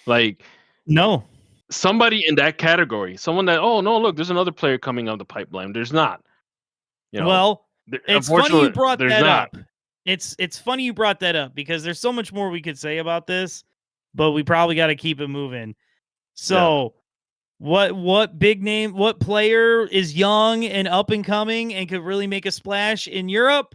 Like No. somebody in that category, someone that, oh no, look, there's another player coming out the pipeline. There's not. Well, it's funny you Unfortunately, brought there's that not. up. It's funny you brought that up because there's so much more we could say about this, but we probably got to keep it moving. So, what big name, what player is young and up and coming and could really make a splash in Europe?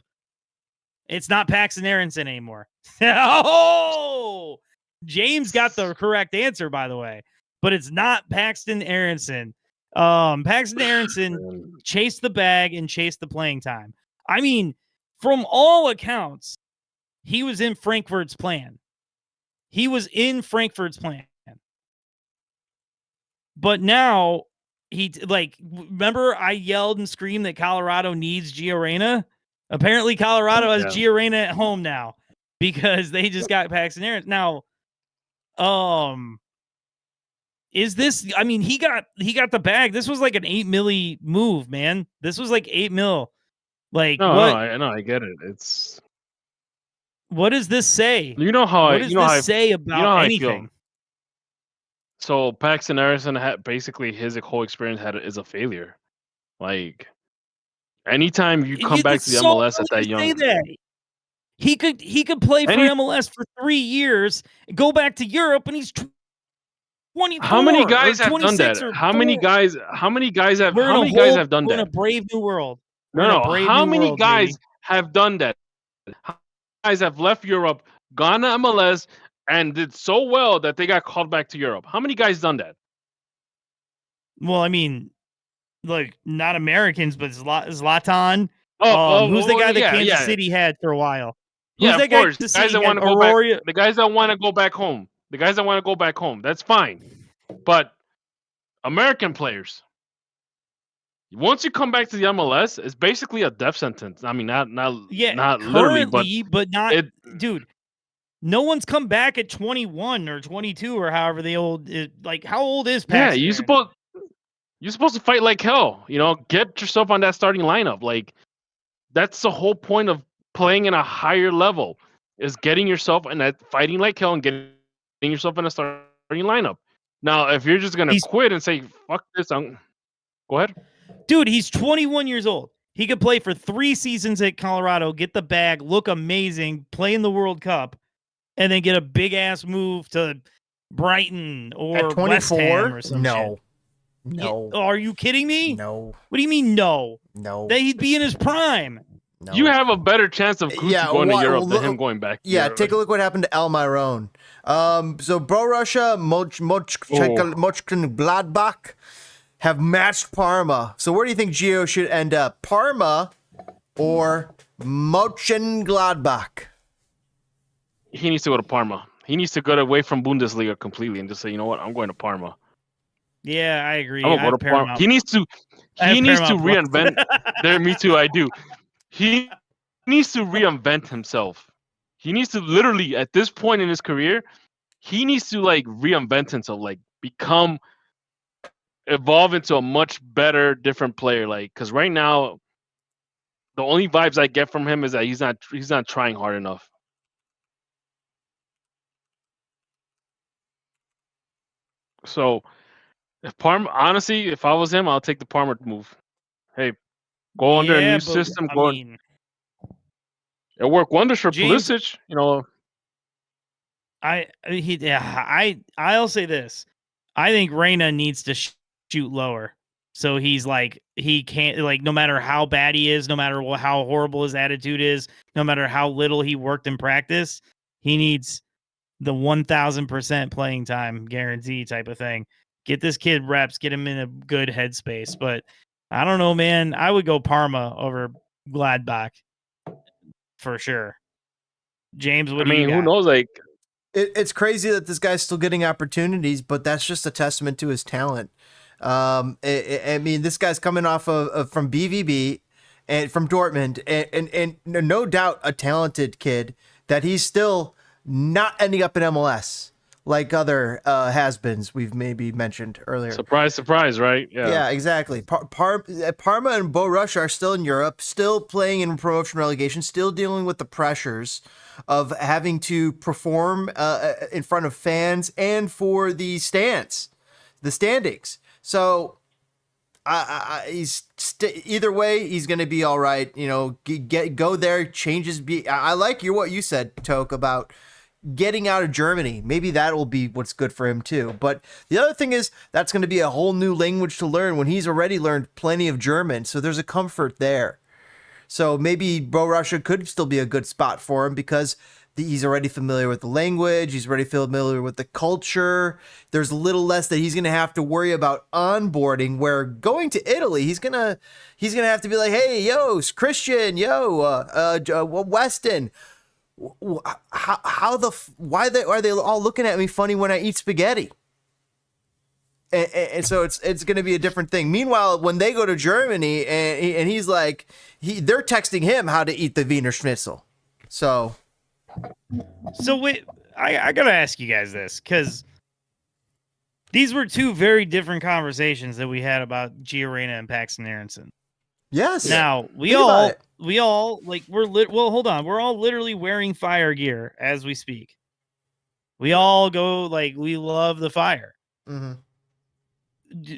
It's not Paxten Aaronson anymore. Oh, James got the correct answer, by the way, but it's not Paxten Aaronson. Paxten Aaronson chased the bag and chased the playing time. I mean, from all accounts, he was in Frankfurt's plan. But now remember I yelled and screamed that Colorado needs Gio Reyna? Apparently Colorado has Gio Reyna at home now because they just got Paxten Aaronson. Now, is this, I mean, he got the bag. This was like an $8 million move, man. This was like $8 million. Like, No, what? I get it. It's, what does this say? You know how what does this say about anything? So Paxten Aaronson had basically his whole experience is a failure. Like anytime you come back to the MLS at that young, he could play for MLS for 3 years, go back to Europe, and he's 24. How many guys have done that? How many guys have done that? We're in a brave new world. No. How many guys have done that? How many guys have left Europe, gone to MLS, and did so well that they got called back to Europe? How many guys done that? Well, I mean, like not Americans, but Zlatan. Who's the guy that Kansas City had for a while? Who's of course. The guys that want to go back. The guys that want to go back home. The guys that want to go back home. That's fine. But American players, once you come back to the MLS, it's basically a death sentence. I mean, not literally, but not. Dude, no one's come back at 21 or 22 or however the old. Like, how old is Paxten? Yeah, you're supposed to fight like hell. You know, get yourself on that starting lineup. Like, that's the whole point of playing in a higher level, is getting yourself in that fighting like hell and getting yourself in a starting lineup. Now, if you're just gonna quit and say fuck this, go ahead. Dude, he's 21 years old. He could play for 3 seasons at Colorado, get the bag, look amazing, play in the World Cup, and then get a big ass move to Brighton or at 24? West Ham or something. No. Are you kidding me? No. What do you mean no? No. That he'd be in his prime. No. You have a better chance of going to Europe than him going back. Yeah, take a look what happened to El Myron. So Borussia Mönchengladbach have matched Parma. So where do you think Gio should end up? Parma or Mönchengladbach? He needs to go to Parma. He needs to get away from Bundesliga completely and just say, you know what, I'm going to Parma. Yeah, I agree. I'm gonna go to Parma. He needs to reinvent. Me too. I do. He needs to reinvent himself. He needs to literally, at this point in his career, he needs to like reinvent himself, like evolve into a much better, different player. Like, because right now, the only vibes I get from him is that he's not trying hard enough. So, if I was him, I'll take the Parma move. Hey, go under a new system. It'll work wonders for Pulisic, you know. I'll say this. I think Reyna needs to shoot lower. So he's like, he can't, like, no matter how bad he is, no matter how horrible his attitude is, no matter how little he worked in practice, he needs the 1,000% playing time guarantee type of thing. Get this kid reps, get him in a good headspace. But I don't know, man. I would go Parma over Gladbach for sure. James, what do you got? Who knows? Like, it's crazy that this guy's still getting opportunities, but that's just a testament to his talent. I mean, this guy's coming off from BVB and from Dortmund, and no doubt a talented kid that he's still not ending up in MLS. like other has-beens we've maybe mentioned earlier. Surprise, surprise, right? Yeah, exactly. Parma and Beau Russia are still in Europe, still playing in promotion relegation, still dealing with the pressures of having to perform in front of fans and for the standings. So either way, he's going to be all right. You know, go there, changes. I like what you said, Toke, about getting out of Germany. Maybe that will be what's good for him too. But the other thing is that's going to be a whole new language to learn when he's already learned plenty of German. So there's a comfort there. So maybe Beau Russia could still be a good spot for him because he's already familiar with the language. He's already familiar with the culture. There's a little less that he's going to have to worry about onboarding, where going to Italy, he's going to have to be like, hey, yo, Christian, Weston, why are they all looking at me funny when I eat spaghetti? And so it's going to be a different thing. Meanwhile, when they go to Germany and he's like, they're texting him how to eat the Wiener Schnitzel. So wait, I gotta ask you guys this, because these were two very different conversations that we had about Reyna and Paxten Aaronson. Yes. Now we all like hold on. We're all literally wearing fire gear as we speak. We all go like we love the fire. Mm-hmm.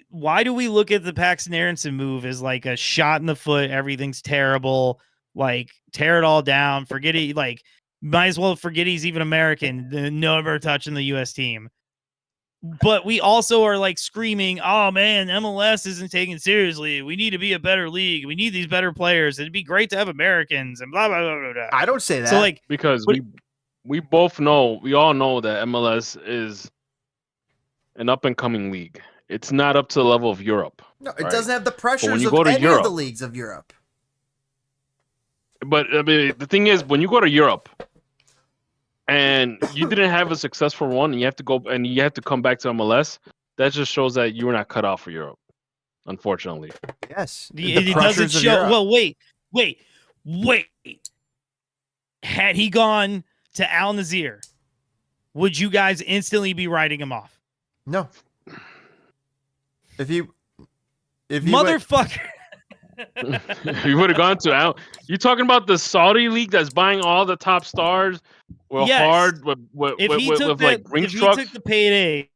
Why do we look at the Paxten Aaronson move as like a shot in the foot? Everything's terrible. Like tear it all down. Forget it. Like might as well forget he's even American. Never touching the U.S. team. But we also are like screaming, oh man, MLS isn't taken seriously. We need to be a better league. We need these better players. It'd be great to have Americans and blah, blah, blah, blah, blah. I don't say that. So like, because we both know, we all know that MLS is an up and coming league. It's not up to the level of Europe. No, it doesn't have the pressures of any of the leagues of Europe. But I mean, the thing is, when you go to Europe and you didn't have a successful run, and you have to go and you have to come back to MLS, that just shows that you were not cut out for Europe, unfortunately. Yes, it doesn't show. Well, wait. Had he gone to Al Nassr, would you guys instantly be writing him off? No. If you motherfucker. You would have gone to Al. You talking about the Saudi league that's buying all the top stars? Well, yes. Hard with like Brinks trucks. He took the payday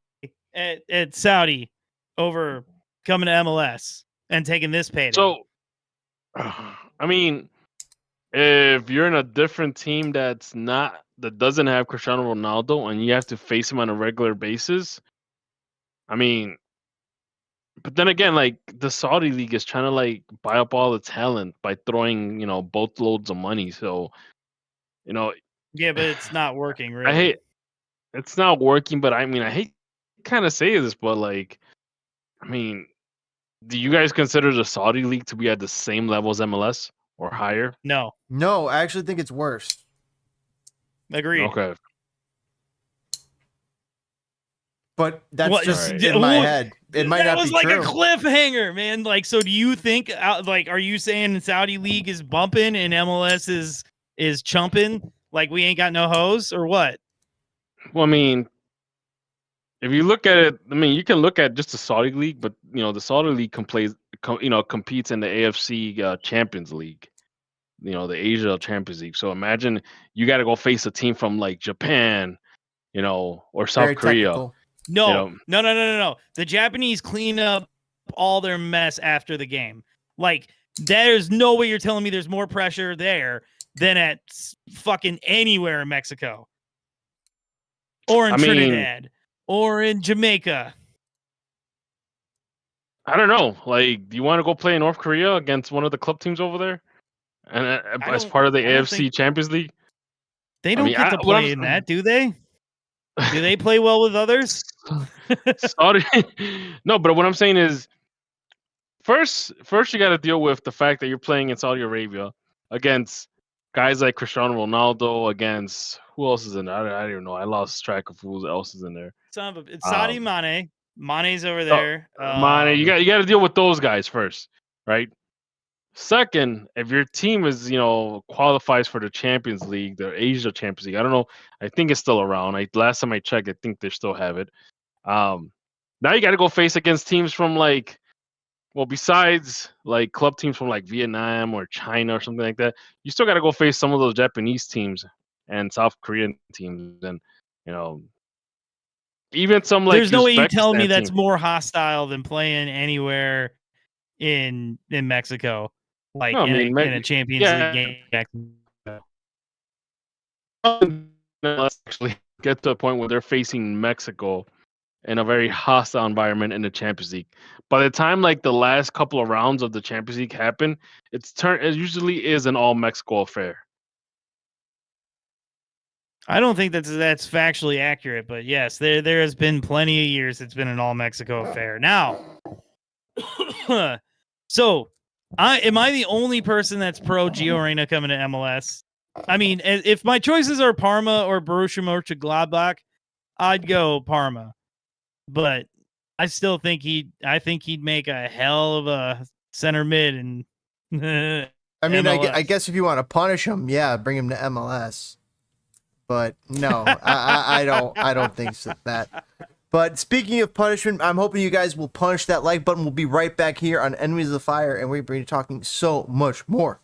at Saudi over coming to MLS and taking this payday. So, I mean, if you're in a different team that doesn't have Cristiano Ronaldo and you have to face him on a regular basis, I mean, but then again, like the Saudi league is trying to like buy up all the talent by throwing, boatloads of money. So, yeah, but it's not working. Really, it's not working. But I mean, I hate kind of say this, but like, I mean, do you guys consider the Saudi league to be at the same level as MLS or higher? No, I actually think it's worse. Agreed. Okay. But that's just in my head. It might not be true. That was like a cliffhanger, man. Like, so do you think, are you saying the Saudi league is bumping and MLS is chumping? Like we ain't got no hose or what? Well, I mean, if you look at it, I mean, you can look at just the Saudi league, but the Saudi league competes in the AFC Champions League, the Asia Champions League. So imagine you got to go face a team from like Japan, or South Very Korea. technical. No. The Japanese clean up all their mess after the game. Like, there's no way you're telling me there's more pressure there than at fucking anywhere in Mexico. Or in Trinidad. Or in Jamaica. I don't know. Like, do you want to go play in North Korea against one of the club teams over there? And as part of the AFC Champions League? They don't get to play in that, do they? Do they play well with others? Saudi. No, but what I'm saying is, first you got to deal with the fact that you're playing in Saudi Arabia against guys like Cristiano Ronaldo, against who else is in there? I don't even know. I lost track of who else is in there. It's Saudi Mane. Mane's over there. Mane, you got to deal with those guys first, right? Second, if your team is, qualifies for the Champions League, the Asia Champions League, I don't know. I think it's still around. Last time I checked, I think they still have it. Now you got to go face against teams from besides like club teams from like Vietnam or China or something like that. You still got to go face some of those Japanese teams and South Korean teams, and you know, even some like There's no way you tell me Uzbekistan that's team. more hostile than playing anywhere in Mexico, like No, I mean, in a Champions League game. Let's actually get to a point where they're facing Mexico in a very hostile environment in the Champions League. By the time like the last couple of rounds of the Champions League happen, it usually is an all Mexico affair. I don't think that's factually accurate, but yes, there has been plenty of years it's been an all Mexico affair. Now, so am I the only person that's pro Gio Reyna coming to MLS? I mean, if my choices are Parma or Borussia Mönchengladbach, I'd go Parma. But I still think he'd make a hell of a center mid and I mean, I guess if you want to punish him, yeah, bring him to MLS. But no, I don't think so, that. But speaking of punishment, I'm hoping you guys will punch that like button. We'll be right back here on Enemies of the Fire, and we're going to be talking so much more.